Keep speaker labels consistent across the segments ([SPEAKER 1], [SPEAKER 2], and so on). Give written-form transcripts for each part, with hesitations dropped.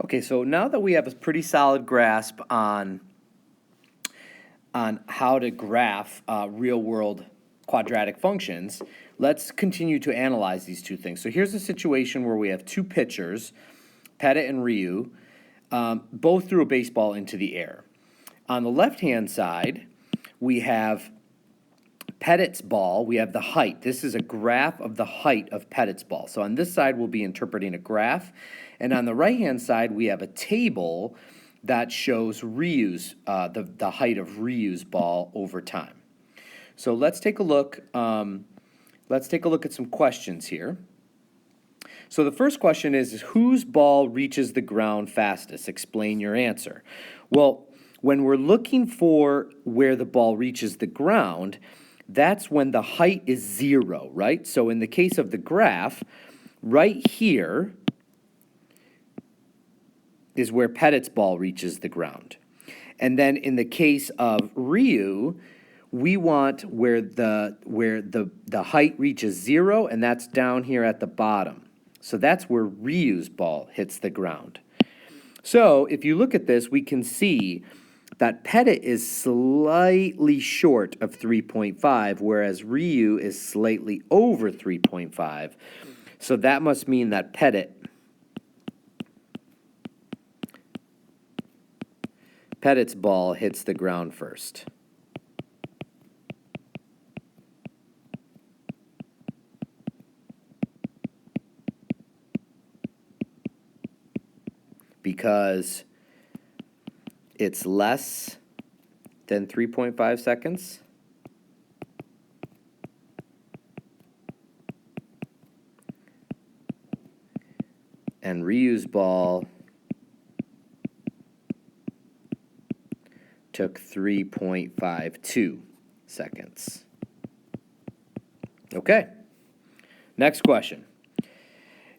[SPEAKER 1] Okay, so now that we have a pretty solid grasp on how to graph real-world quadratic functions, let's continue to analyze these two things. So here's a situation where we have two pitchers, Pettit and Ryu, both threw a baseball into the air. On the left-hand side, we have Pettit's ball. We have the height. This is a graph of the height of Pettit's ball. So on this side, we'll be interpreting a graph. And on the right-hand side, we have a table that shows Ryu's, the height of Ryu's ball over time. So let's take a look. Let's take a look at some questions here. So the first question is whose ball reaches the ground fastest? Explain your answer. Well, when we're looking for where the ball reaches the ground, that's when the height is 0, right? So in the case of the graph, right here is where Pettit's ball reaches the ground. And then in the case of Ryu, we want where the height reaches 0, and that's down here at the bottom. So that's where Ryu's ball hits the ground. So if you look at this, we can see that Pettit is slightly short of 3.5, whereas Ryu is slightly over 3.5. So that must mean that Pettit's ball hits the ground first. Because it's less than 3.5 seconds. And Ryu's ball took 3.52 seconds. Okay, next question.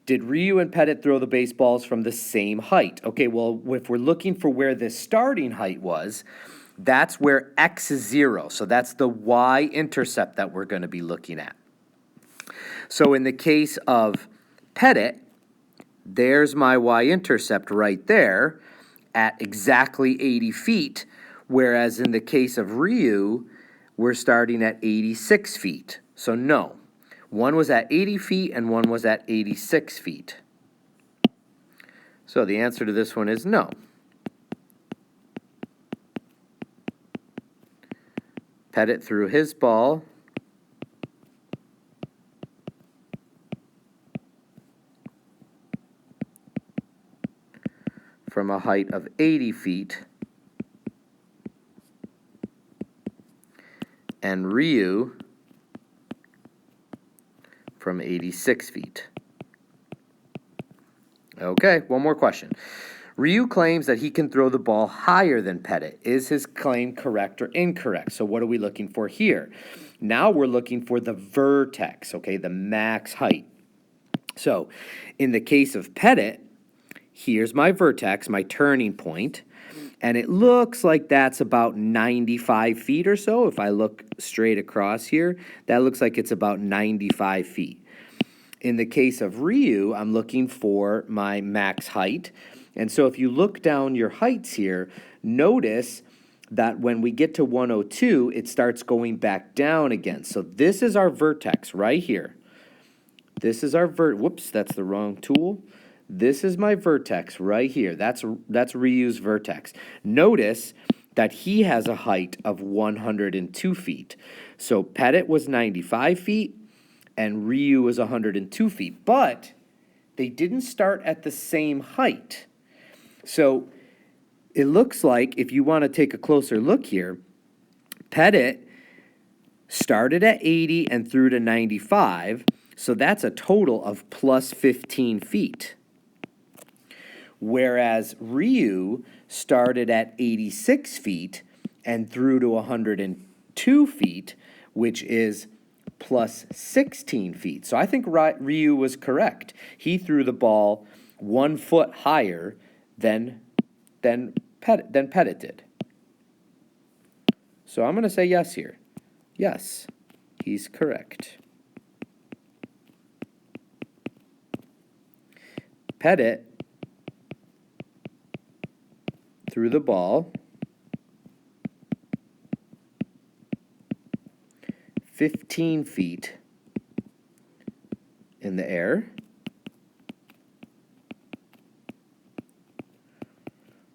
[SPEAKER 1] Did Ryu and Pettit throw the baseballs from the same height? Okay, well, if we're looking for where the starting height was, that's where x is 0. So that's the y-intercept that we're going to be looking at. So in the case of Pettit, there's my y-intercept right there at exactly 80 feet, whereas in the case of Ryu, we're starting at 86 feet. So no. One was at 80 feet and one was at 86 feet. So the answer to this one is no. Pettit threw his ball from a height of 80 feet, and Ryu from 86 feet. Okay, one more question. Ryu claims that he can throw the ball higher than Pettit. Is his claim correct or incorrect? So what are we looking for here? Now we're looking for the vertex, okay, the max height. So in the case of Pettit, here's my vertex, my turning point, and it looks like that's about 95 feet or so. If I look straight across here, that looks like it's about 95 feet. In the case of Ryu, I'm looking for my max height. And so if you look down your heights here, notice that when we get to 102, it starts going back down again. So this is our vertex right here. This is our whoops, that's the wrong tool. This is my vertex right here. That's Ryu's vertex. Notice that he has a height of 102 feet. So Pettit was 95 feet and Ryu was 102 feet. But they didn't start at the same height. So it looks like, if you want to take a closer look here, Pettit started at 80 and threw to 95. So that's a total of plus 15 feet. Whereas Ryu started at 86 feet and threw to 102 feet, which is plus 16 feet. So I think Ryu was correct. He threw the ball 1 foot higher than Pettit did. So I'm going to say yes here. Yes, he's correct. Pettit threw the ball 15 feet in the air,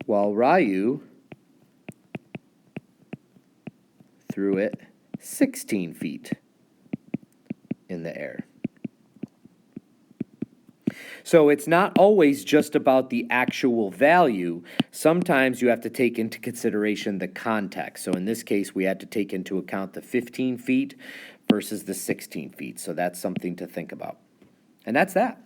[SPEAKER 1] while Ryu threw it 16 feet in the air. So it's not always just about the actual value. Sometimes you have to take into consideration the context. So in this case, we had to take into account the 15 feet versus the 16 feet. So that's something to think about. And that's that.